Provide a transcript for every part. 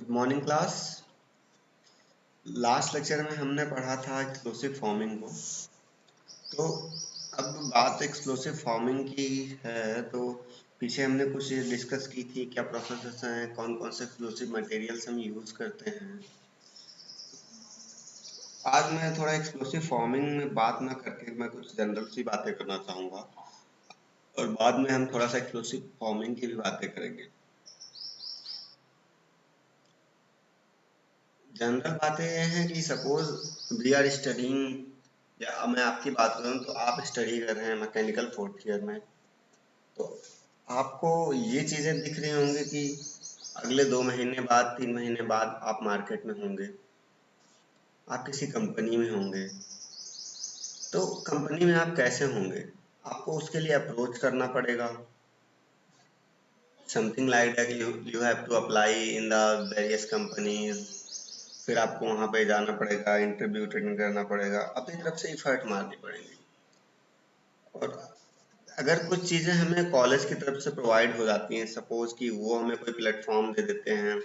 Good morning class. Last lecture में हमने पढ़ा था एक्सप्लोसिव फॉर्मिंग को। तो अब बात एक्सप्लोसिव फॉर्मिंग की है। तो पीछे हमने कुछ डिस्कस की थी, क्या प्रोसेसेस हैं, कौन कौन से एक्सप्लोसिव मटेरियल्स हम यूज़ करते हैं। आज मैं थोड़ा एक्सप्लोसिव फॉर्मिंग में बात ना करके मैं कुछ जनरल सी बातें करना चाहूँगा, और बाद में हम थोड़ा सा एक्सप्लोसिव फॉर्मिंग की भी बातें करेंगे। जनरल बातें ये हैं कि सपोज वी आर स्टडिंग, या मैं आपकी बात करूँ तो आप स्टडी कर रहे हैं मैकेनिकल फोर्थ ईयर में। तो आपको ये चीज़ें दिख रही होंगी कि अगले 2 महीने बाद 3 महीने बाद आप मार्केट में होंगे, आप किसी कंपनी में होंगे। तो कंपनी में आप कैसे होंगे, आपको उसके लिए अप्रोच करना पड़ेगा। Something like that you have to apply in the various companies. फिर आपको वहाँ पे जाना पड़ेगा, इंटरव्यू अटेंड करना पड़ेगा, अपनी तरफ से एफर्ट मारनी पड़ेगी। और अगर कुछ चीज़ें हमें कॉलेज की तरफ से प्रोवाइड हो जाती हैं, सपोज कि वो हमें कोई प्लेटफॉर्म दे देते हैं,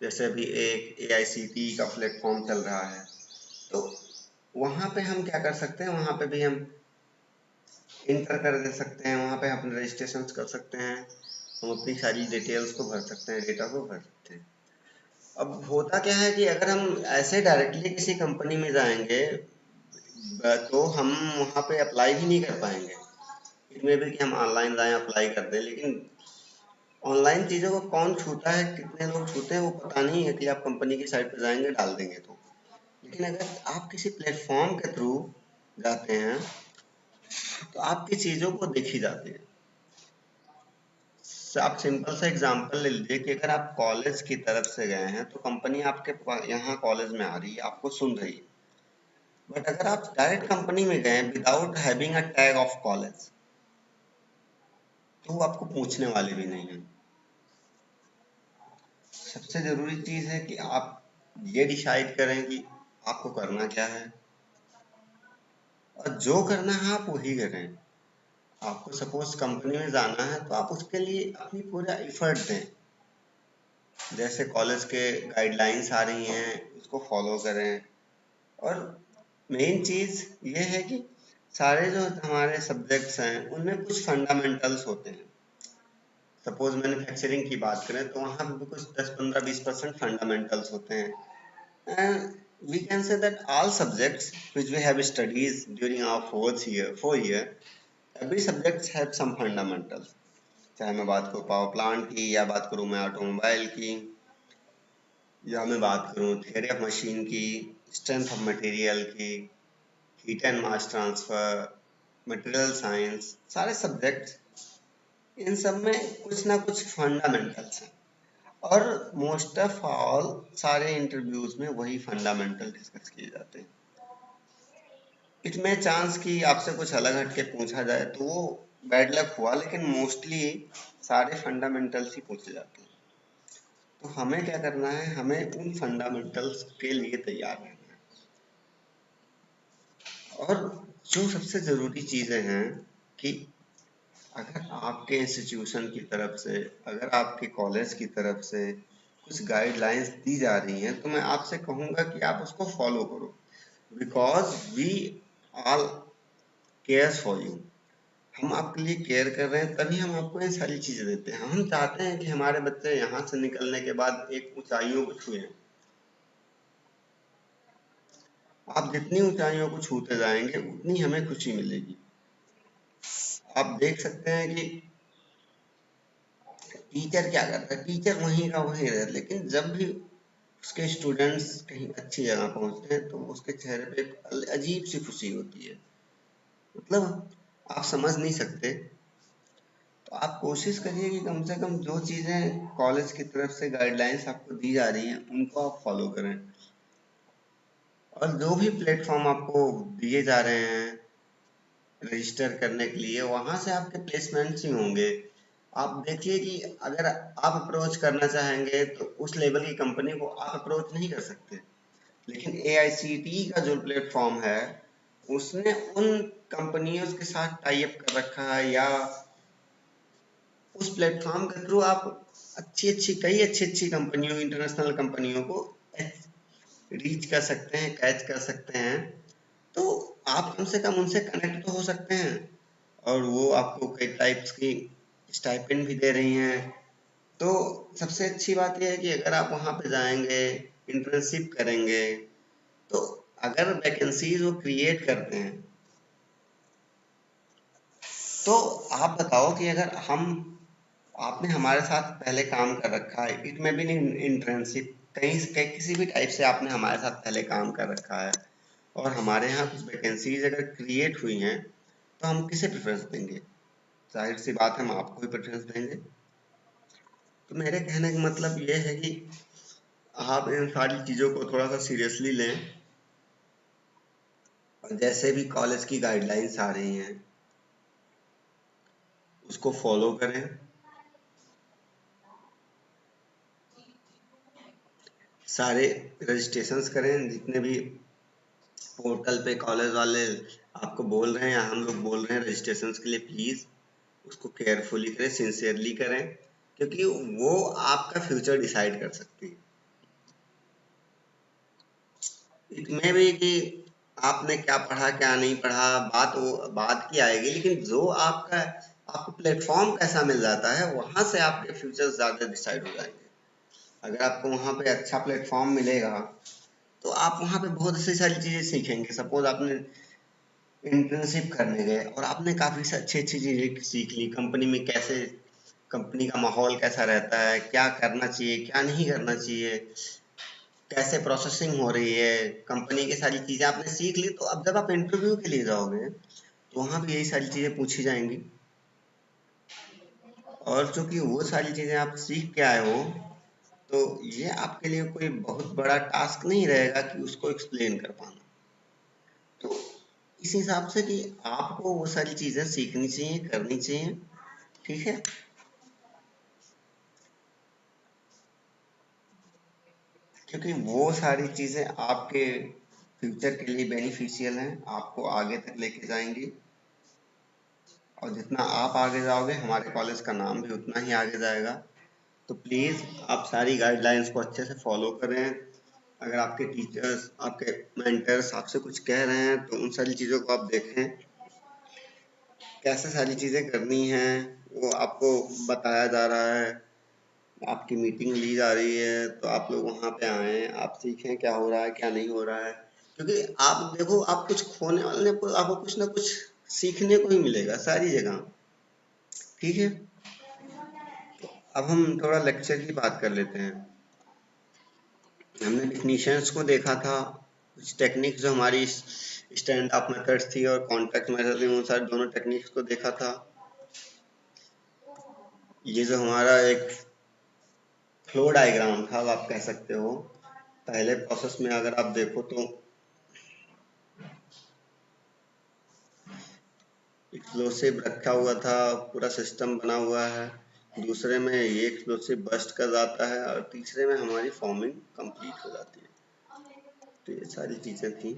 जैसे अभी एक AICTE का प्लेटफॉर्म चल रहा है, तो वहाँ पे हम क्या कर सकते हैं, वहाँ पे भी हम इंटर कर दे सकते हैं, वहाँ पे अपने रजिस्ट्रेशन कर सकते हैं, हम अपनी सारी डिटेल्स को भर सकते हैं, डेटा को भर सकते हैं। अब होता क्या है कि अगर हम ऐसे डायरेक्टली किसी कंपनी में जाएंगे तो हम वहाँ पे अप्लाई भी नहीं कर पाएंगे। इसमें भी कि हम ऑनलाइन जाएं अप्लाई कर दें, लेकिन ऑनलाइन चीज़ों को कौन छूता है, कितने लोग छूते हैं वो पता नहीं है कि आप कंपनी की साइट पर जाएंगे डाल देंगे तो। लेकिन अगर आप किसी प्लेटफॉर्म के थ्रू जाते हैं तो आपकी चीज़ों को देखी जाती है। आप सिंपल सा एग्जांपल ले लीजिए कि अगर आप कॉलेज की तरफ से गए हैं तो कंपनी आपके यहाँ कॉलेज में आ रही है, आपको सुन रही है। बट अगर आप डायरेक्ट कंपनी में गए without having a tag of college, तो वो आपको पूछने वाले भी नहीं है। सबसे ज़रूरी चीज़ है कि आप ये डिसाइड करें कि आपको करना क्या है, और जो करना है आप वही करें। आपको सपोज कंपनी में जाना है तो आप उसके लिए अपनी पूरा एफर्ट दें। जैसे कॉलेज के गाइडलाइंस आ रही हैं उसको फॉलो करें। और मेन चीज़ ये है कि सारे जो हमारे सब्जेक्ट्स हैं उनमें कुछ फंडामेंटल्स होते हैं। सपोज मैन्युफैक्चरिंग की बात करें तो वहाँ पे कुछ 10-15-20% फंडामेंटल्स होते हैं। And we can say that all subjects which we have studied during our 4 year, every subjects have some fundamentals. चाहे मैं बात करूँ पावर प्लांट की, या बात करूँ मैं ऑटोमोबाइल की, या मैं बात करूँ थियरी ऑफ मशीन की, स्ट्रेंथ ऑफ मटेरियल की, heat and mass transfer, material science, सारे सब्जेक्ट्स, इन सब में कुछ ना कुछ फंडामेंटल्स हैं। और मोस्ट ऑफ ऑल सारे इंटरव्यूज में वही फंडामेंटल डिस्कस किए जाते हैं। इसमें चांस कि आपसे कुछ अलग हटके पूछा जाए तो वो बैड लक हुआ, लेकिन मोस्टली सारे फंडामेंटल्स ही पूछे जाते हैं। तो हमें क्या करना है, हमें उन फंडामेंटल्स के लिए तैयार रहना है। और जो सबसे ज़रूरी चीज़ें हैं कि अगर आपके इंस्टीट्यूशन की तरफ से, अगर आपके कॉलेज की तरफ से कुछ गाइडलाइंस दी जा रही हैं तो मैं आपसे कहूँगा कि आप उसको फॉलो करो, because we all cares for you. हम आपके लिए केयर कर रहे हैं, तभी हम आपको ये सारी चीज़ें देते हैं। हम चाहते हैं कि हमारे बच्चे यहाँ से निकलने के बाद एक ऊंचाइयों को छुएं। आप जितनी ऊंचाइयों को छूते जाएंगे उतनी हमें खुशी मिलेगी। आप देख सकते हैं कि टीचर क्या करता है, टीचर वहीं का वहीं रहता है, लेकिन जब भी उसके स्टूडेंट्स कहीं अच्छी जगह पहुंचते हैं तो उसके चेहरे पे एक अजीब सी खुशी होती है। मतलब आप समझ नहीं सकते। तो आप कोशिश करिए कि कम से कम जो चीज़ें कॉलेज की तरफ से गाइडलाइंस आपको दी जा रही हैं उनको आप फॉलो करें। और जो भी प्लेटफॉर्म आपको दिए जा रहे हैं रजिस्टर करने के लिए, वहाँ से आपके प्लेसमेंट्स ही होंगे। आप देखिए कि अगर आप अप्रोच करना चाहेंगे तो उस लेवल की कंपनी को आप अप्रोच नहीं कर सकते, लेकिन AICTE का जो प्लेटफॉर्म है उसने उन कंपनियों के साथ टाई अप कर रखा है, या उस प्लेटफॉर्म के थ्रू आप कई अच्छी अच्छी कंपनियों, इंटरनेशनल कंपनियों को रीच कर सकते हैं, कैच कर सकते हैं। तो आप कम से कम उनसे कनेक्ट तो हो सकते हैं, और वो आपको कई टाइप्स की स्टाइपेंड भी दे रही हैं। तो सबसे अच्छी बात यह है कि अगर आप वहाँ पे जाएंगे, इंटर्नशिप करेंगे, तो अगर वैकेंसीज वो क्रिएट करते हैं, तो आप बताओ कि अगर हम आपने हमारे साथ पहले काम कर रखा है, इट में भी नहीं इंटर्नशिप, कहीं किसी भी टाइप से आपने हमारे साथ पहले काम कर रखा है, और हमारे यहाँ कुछ वैकेंसीज अगर क्रिएट हुई हैं, तो हम किसे प्रेफरेंस देंगे? जाहिर सी बात है हम आपको ही प्रेफरेंस देंगे। तो मेरे कहने का मतलब ये है कि आप इन सारी चीज़ों को थोड़ा सा सीरियसली लें, और जैसे भी कॉलेज की गाइडलाइंस आ रही हैं उसको फॉलो करें। सारे रजिस्ट्रेशंस करें, जितने भी पोर्टल पे कॉलेज वाले आपको बोल रहे हैं या हम लोग बोल रहे हैं रजिस्ट्रेशंस के लिए, प्लीज़ उसको केयरफुली करें, सिंसियरली करें, क्योंकि वो आपका फ्यूचर डिसाइड कर सकती है। इतने भी कि आपने क्या पढ़ा क्या नहीं पढ़ा, बात वो बात की आएगी, लेकिन जो आपका आपको प्लेटफॉर्म कैसा मिल जाता है, वहां से आपके फ्यूचर ज़्यादा डिसाइड हो जाएंगे। अगर आपको वहां पे अच्छा प्लेटफॉर्म मिलेगा, तो आप वहां पे बहुत सी सारी चीज़ें सीखेंगे। सपोज आपने इंटर्नशिप करने गए और आपने काफ़ी अच्छी अच्छी चीज़ें सीख ली, कंपनी में कैसे, कंपनी का माहौल कैसा रहता है, क्या करना चाहिए क्या नहीं करना चाहिए, कैसे प्रोसेसिंग हो रही है, कंपनी की सारी चीज़ें आपने सीख ली। तो अब जब आप इंटरव्यू के लिए जाओगे, तो वहाँ भी यही सारी चीज़ें पूछी जाएंगी, और चूंकि वो सारी चीज़ें आप सीख के आए हो, तो ये आपके लिए कोई बहुत बड़ा टास्क नहीं रहेगा कि उसको एक्सप्लेन कर पाना। तो इस हिसाब से कि आपको वो सारी चीज़ें सीखनी चाहिए, करनी चाहिए। ठीक है। क्योंकि वो सारी चीज़ें आपके फ्यूचर के लिए बेनिफिशियल हैं, आपको आगे तक लेके जाएंगी, और जितना आप आगे जाओगे हमारे कॉलेज का नाम भी उतना ही आगे जाएगा। तो प्लीज़ आप सारी गाइडलाइंस को अच्छे से फॉलो करें। अगर आपके टीचर्स, आपके मेंटर्स आपसे कुछ कह रहे हैं, तो उन सारी चीज़ों को आप देखें, कैसे सारी चीज़ें करनी हैं वो आपको बताया जा रहा है, आपकी मीटिंग ली जा रही है, तो आप लोग वहाँ पे आएँ, आप सीखें क्या हो रहा है क्या नहीं हो रहा है। क्योंकि आप देखो, आप कुछ खोने वाले को, आपको कुछ ना कुछ सीखने को ही मिलेगा सारी जगह। ठीक है। अब हम थोड़ा लेक्चर की बात कर लेते हैं। हमने डिफिनीशंस को देखा था, कुछ टेक्निक्स जो हमारी स्टैंड अप मेथड्स थी और कॉन्टेक्ट मेथड थी, उन सारे दोनों टेक्निक्स को देखा था। ये जो हमारा एक फ्लो डायग्राम था, अब आप कह सकते हो, पहले प्रोसेस में अगर आप देखो तो एक्सप्लोसिव रखा हुआ था, पूरा सिस्टम बना हुआ है, दूसरे में ये एक्सप्लोसिव बस्ट कर जाता है, और तीसरे में हमारी फॉर्मिंग कंप्लीट हो जाती है। तो ये सारी चीज़ें थी,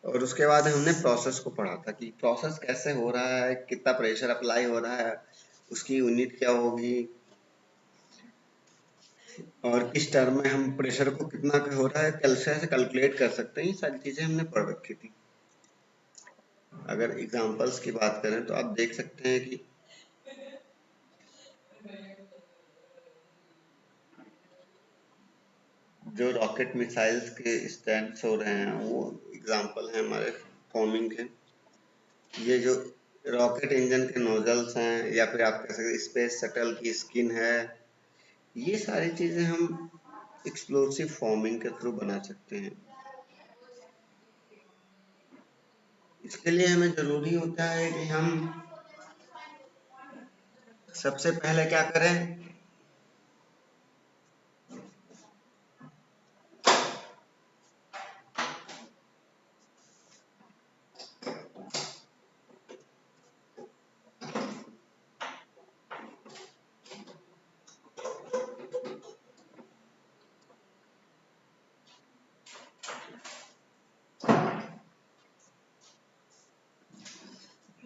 और उसके बाद हमने प्रोसेस को पढ़ा था कि प्रोसेस कैसे हो रहा है, कितना प्रेशर अप्लाई हो रहा है, उसकी यूनिट क्या होगी, और किस टर्म में हम प्रेशर को कितना हो रहा है कैसे से कैलकुलेट कर सकते हैं। ये सारी चीज़ें हमने पढ़ रखी थी। अगर एग्जांपल्स की बात करें तो आप देख सकते हैं कि जो रॉकेट मिसाइल्स के स्टैंड्स हो रहे हैं, वो एग्जांपल हैं हमारे फॉर्मिंग के। ये जो रॉकेट इंजन के नोजल्स हैं, या फिर आप कह सकते हैं स्पेस शटल की स्किन है, ये सारी चीज़ें हम एक्सप्लोसिव फॉर्मिंग के थ्रू बना सकते हैं। इसके लिए हमें ज़रूरी होता है कि हम सबसे पहले क्या करें,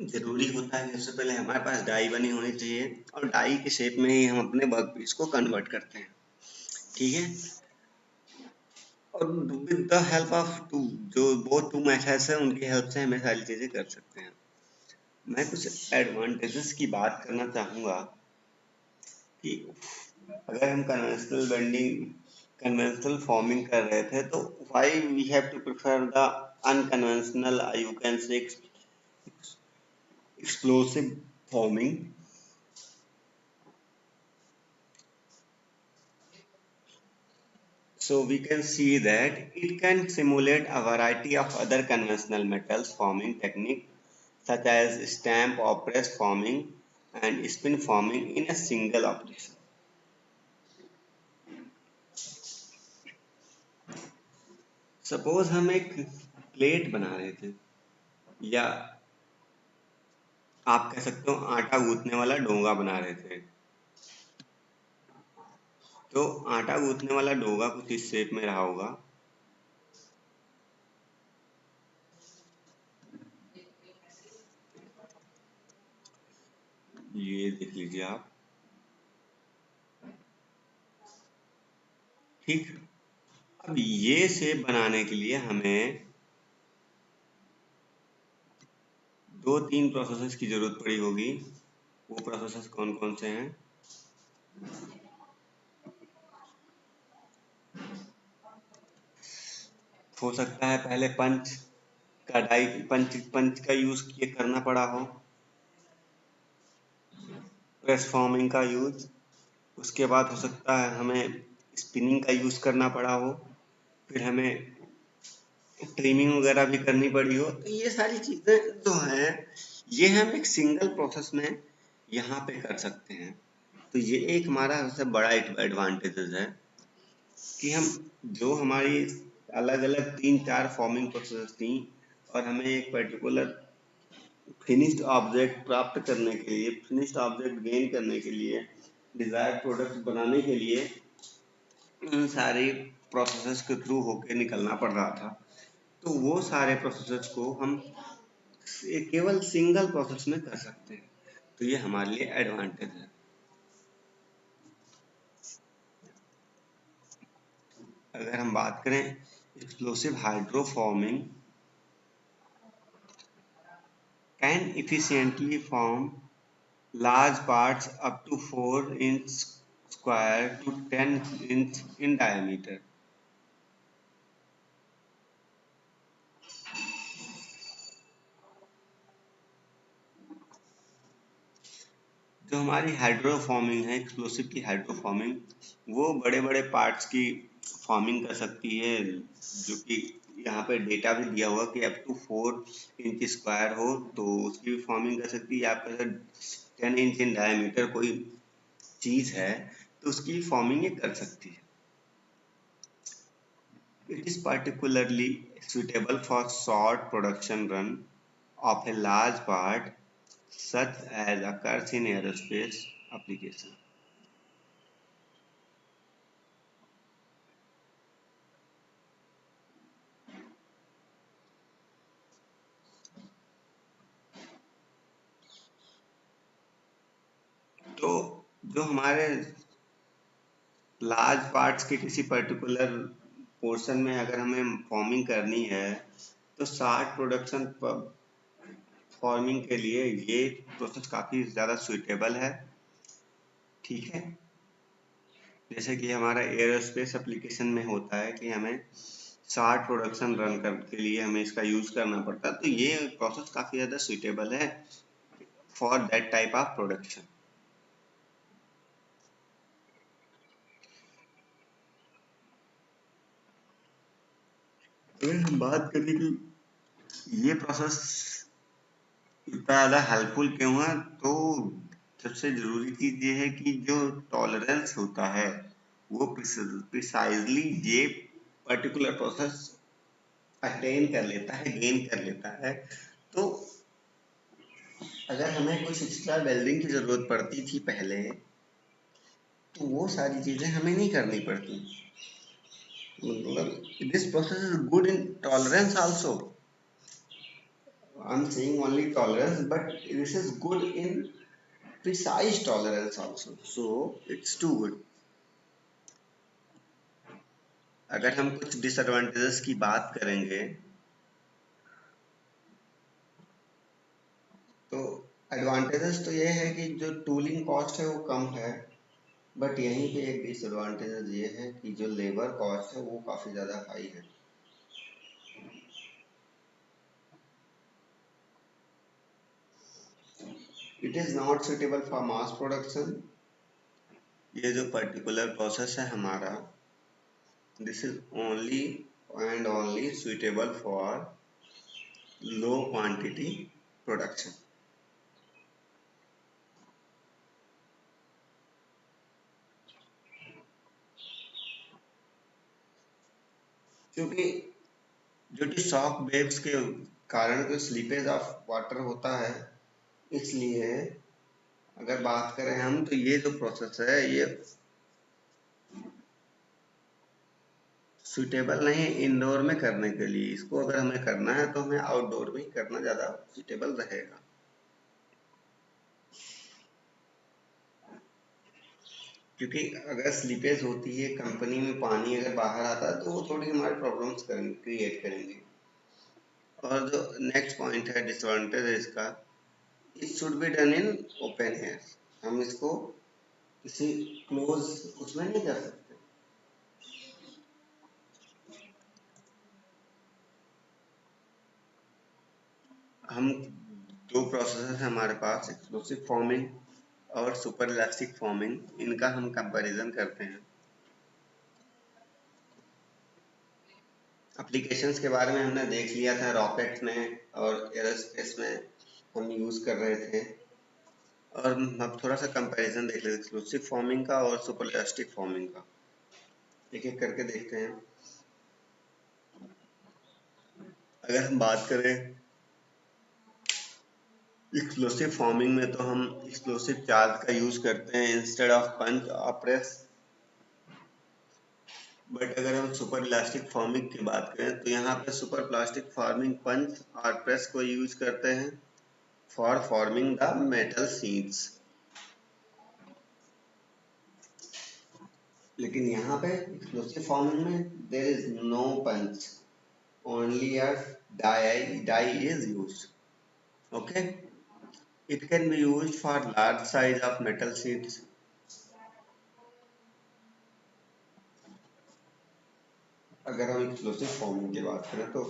जरूरी होता है कि सबसे पहले हमारे पास डाई बनी होनी चाहिए और डाई के शेप में ही हम अपने वर्कपीस को कन्वर्ट करते हैं। ठीक है, और with the help of two, जो बहुत टू मेथड्स है उनकी हेल्प से हमें सारी चीजें कर सकते हैं। मैं कुछ एडवांटेजेस की बात करना चाहूंगा कि अगर हम कन्वेंशनल फॉर्मिंग कर रहे थे तो why we have to prefer the unconventional, you can say explosive forming. So we can see that it can simulate a variety of other conventional metals forming technique such as stamp or press forming and spin forming in a single operation. Suppose हम एक plate बना रहे थे, या आप कह सकते हो आटा गूंथने वाला डोंगा बना रहे थे। तो आटा गूंथने वाला डोंगा कुछ इस शेप में रहा होगा। ये देख लीजिए आप। ठीक, अब ये शेप बनाने के लिए हमें दो तीन प्रोसेसेस की जरूरत पड़ी होगी। वो प्रोसेसेस कौन कौन से हैं? हो सकता है पहले पंच कढ़ाई पंच पंच का यूज किए करना पड़ा हो, प्रेस फॉर्मिंग का यूज, उसके बाद हो सकता है हमें स्पिनिंग का यूज करना पड़ा हो, फिर हमें ट्रिमिंग वगैरह भी करनी पड़ी हो। तो ये सारी चीजें जो हैं ये हम एक सिंगल प्रोसेस में यहाँ पे कर सकते हैं। तो ये एक हमारा सबसे बड़ा एडवांटेजेस है कि हम जो हमारी अलग अलग तीन चार फॉर्मिंग प्रोसेस थी और हमें एक पर्टिकुलर फिनिश्ड ऑब्जेक्ट प्राप्त करने के लिए, फिनिश्ड ऑब्जेक्ट गेन करने के लिए, डिजायर्ड प्रोडक्ट बनाने के लिए उन सारी प्रोसेसेस के थ्रू होके निकलना पड़ रहा था। तो वो सारे प्रोसेसेस को हम केवल सिंगल प्रोसेस में कर सकते हैं। तो ये हमारे लिए एडवांटेज है। अगर हम बात करें explosive hydroforming can efficiently form large parts up to 4 inch square to 10 inch in diameter. जो हमारी हाइड्रोफॉर्मिंग है, एक्सप्लोसिव की हाइड्रोफॉर्मिंग, वो बड़े बड़े पार्ट्स की फॉर्मिंग कर सकती है, जो कि यहाँ पे डेटा भी दिया हुआ कि अप टू 4 इंच स्क्वायर हो तो उसकी भी फॉर्मिंग कर सकती है। आपका अगर 10 इंच इन डायमीटर कोई चीज है तो उसकी फॉर्मिंग ये कर सकती है। It is particularly suitable for short production run of a large part such as occurs in aerospace application. तो जो हमारे लार्ज पार्ट्स के किसी पर्टिकुलर पोर्शन में अगर हमें फॉर्मिंग करनी है तो शार्ट प्रोडक्शन फॉर्मिंग के लिए ये प्रोसेस काफी ज्यादा सुइटेबल है। ठीक है, जैसे कि हमारा एरोस्पेस एप्लीकेशन में होता है कि हमें शार्ट प्रोडक्शन रन कर के लिए हमें इसका यूज करना पड़ता है। तो ये प्रोसेस काफी ज्यादा सुइटेबल है for that type of production. अगर हम बात करें कि ये प्रोसेस इतना ज्यादा हेल्पफुल क्यों है, तो सबसे जरूरी चीज ये है कि जो टॉलरेंस होता है वो प्रिसाइजली ये पर्टिकुलर प्रोसेस अटेन कर लेता है, गेन कर लेता है। तो अगर हमें कुछ एक्स्ट्रा वेल्डिंग की जरूरत पड़ती थी पहले, तो वो सारी चीजें हमें नहीं करनी पड़ती। मतलब this process is good in tolerance also. I'm saying only tolerance, but this is good in precise tolerance also. So it's too good. अगर हम कुछ डिसएडवांटेजेस की बात करेंगे तो एडवांटेजेस तो ये है कि जो टूलिंग कॉस्ट है वो कम है, बट यहीं पे एक डिसएडवांटेजेस ये है कि जो लेबर कॉस्ट है वो काफ़ी ज़्यादा हाई है। It is not suitable for mass production. ये जो पर्टिकुलर प्रोसेस है हमारा, this is only and only suitable for low quantity production. क्योंकि जो कि शॉक वेव्स के कारण जो स्लीपेज ऑफ वाटर होता है, इसलिए अगर बात करें हम तो ये जो प्रोसेस है ये सुटेबल नहीं है इंडोर में करने के लिए। इसको अगर हमें करना है तो हमें आउटडोर में ही करना ज़्यादा सुटेबल रहेगा। क्योंकि अगर स्लीपेज होती है कंपनी में, पानी अगर बाहर आता है तो वो थोड़ी हमारे प्रॉब्लम्स क्रिएट करेंगे। और जो नेक्स्ट पॉइंट है डिसएडवांटेज है इसका, it should be done in open air. हम इसको किसी क्लोज उसमें नहीं कर सकते। हम दो प्रोसेस है हमारे पास, एक्सप्लोसिव फॉर्मिंग और सुपर इलास्टिक फॉर्मिंग, इनका हम कंपैरिजन करते हैं। एप्लीकेशंस के बारे में हमने देख लिया था, रॉकेट में और एरोस्पेस में हम यूज़ कर रहे थे। और अब थोड़ा सा कंपैरिजन देख लेते हैं एक्सप्लोसिव फॉर्मिंग का और सुपर इलास्टिक फॉर्मिंग का, एक एक करके देखते हैं। अगर हम बात करें एक्सप्लोसिव फॉर्मिंग में तो हम एक्सप्लोसिव चार्ज का यूज़ करते हैं इंस्टेड ऑफ पंच और प्रेस। बट अगर हम सुपर इलास्टिक फॉर्मिंग की बात करें तो यहाँ पे सुपर प्लास्टिक फॉर्मिंग पंच और प्रेस को यूज करते हैं for forming the metal sheets. लेकिन यहाँ पे एक्सप्लोसिव फॉर्मिंग में there is no punch, only a die is used. Okay, it can be used for large size of metal sheets. अगर हम एक्सप्लोसिव फॉर्मिंग की बात करें तो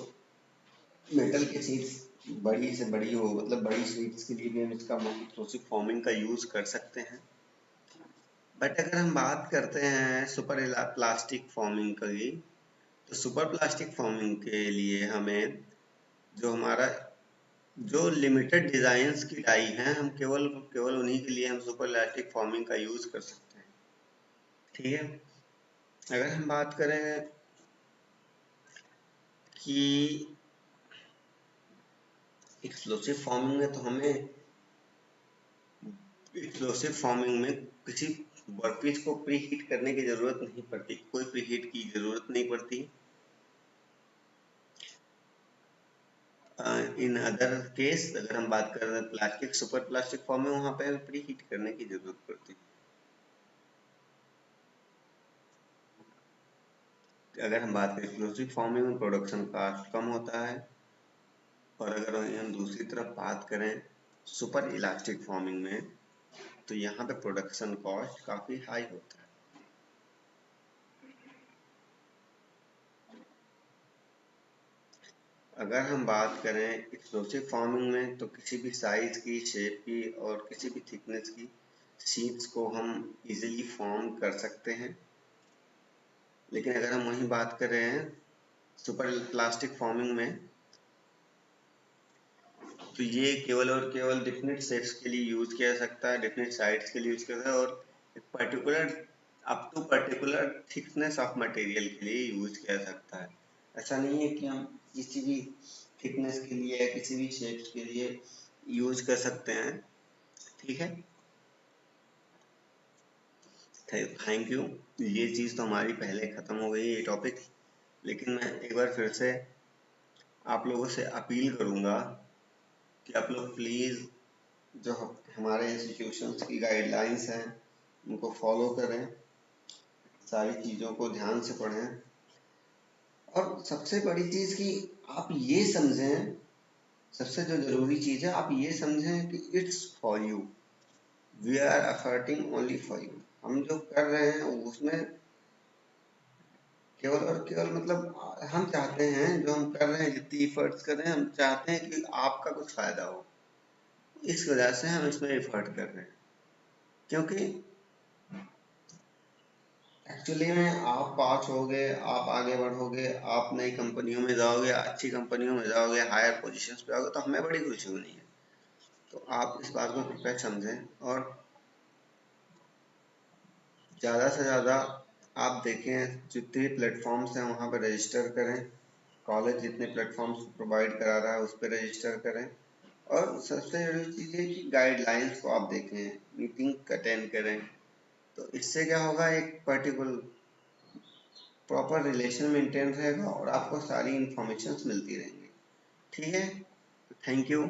मेटल की शीट्स बड़ी से बड़ी हो, मतलब बड़ी शीट्स के लिए भी हम इसका एक्सप्लोसिव फॉर्मिंग का यूज कर सकते हैं। बट अगर हम बात करते हैं सुपर प्लास्टिक फॉर्मिंग की, तो सुपर प्लास्टिक फॉर्मिंग के लिए हमें जो हमारा जो लिमिटेड डिजाइन्स की डाई हैं, हम केवल केवल उन्हीं के लिए हम सुपर प्लास्टिक फॉर्मिंग का यूज कर सकते हैं। ठीक है, अगर हम बात करें कि एक्सप्लोसिव फॉर्मिंग में, तो हमें एक्सप्लोसिव फॉर्मिंग में किसी वर्कपीस को प्री हीट करने की जरूरत नहीं पड़ती, कोई प्री हीट की जरूरत नहीं पड़ती। इन अदर केस अगर हम बात कर रहे हैं प्लास्टिक सुपर प्लास्टिक फॉर्म में, वहां पे हमें प्री हीट करने की जरूरत पड़ती है। अगर हम बात करें एक्सप्लोसिव फॉर्मिंग में प्रोडक्शन कॉस्ट कम होता है, और अगर हम दूसरी तरफ बात करें सुपर इलास्टिक फॉर्मिंग में, तो यहाँ पे प्रोडक्शन कॉस्ट काफी हाई होता है। अगर हम बात करें एक्सप्लोसिव फॉर्मिंग में, तो किसी भी साइज की, शेप की और किसी भी थिकनेस की शीट्स को हम इजीली फॉर्म कर सकते हैं। लेकिन अगर हम वही बात कर रहे हैं सुपर प्लास्टिक फॉर्मिंग में, तो ये केवल और केवल डिफिनिट शेप्स के लिए यूज किया जा सकता है, डिफिनिट साइड्स के लिए यूज किया जाता है, और एक particular up to particular thickness of material के लिए यूज किया जा सकता है। ऐसा नहीं है कि हम किसी भी थिकनेस के लिए या किसी भी शेप्स के लिए यूज कर सकते हैं। ठीक है, थैंक यू। ये चीज़ तो हमारी पहले ख़त्म हो गई ये टॉपिक, लेकिन मैं एक बार फिर से आप लोगों से अपील करूँगा कि आप लोग प्लीज़ जो हमारे इंस्टीट्यूशंस की गाइडलाइंस हैं उनको फॉलो करें, सारी चीज़ों को ध्यान से पढ़ें, और सबसे बड़ी चीज़ कि आप ये समझें, सबसे जो ज़रूरी चीज़ है आप ये समझें कि it's for you, we are efforting only for you. हम जो कर रहे हैं उसमें केवल और केवल मतलब हम चाहते हैं, जो हम कर रहे हैं, जितनी एफर्ट्स कर रहे हैं, हम चाहते हैं कि आपका कुछ फ़ायदा हो। इस वजह से हम इसमें एफर्ट कर रहे हैं, क्योंकि एक्चुअली में आप पास होगे, आप आगे बढ़ोगे, आप नई कंपनियों में जाओगे, अच्छी कंपनियों में जाओगे, हायर पोजीशंस पे आओगे, तो हमें बड़ी खुशी होनी है। तो आप इस बात को कृपया समझें, और ज़्यादा से ज़्यादा आप देखें जितने प्लेटफॉर्म्स हैं वहाँ पर रजिस्टर करें, कॉलेज जितने प्लेटफॉर्म्स प्रोवाइड करा रहा है उस पर रजिस्टर करें, और सबसे ज़रूरी चीज़ है कि गाइडलाइंस को आप देखें, मीटिंग अटेंड करें। तो इससे क्या होगा, एक पर्टिकुलर प्रॉपर रिलेशन मेंटेन रहेगा और आपको सारी इंफॉर्मेशन मिलती रहेंगी। ठीक है, थैंक यू।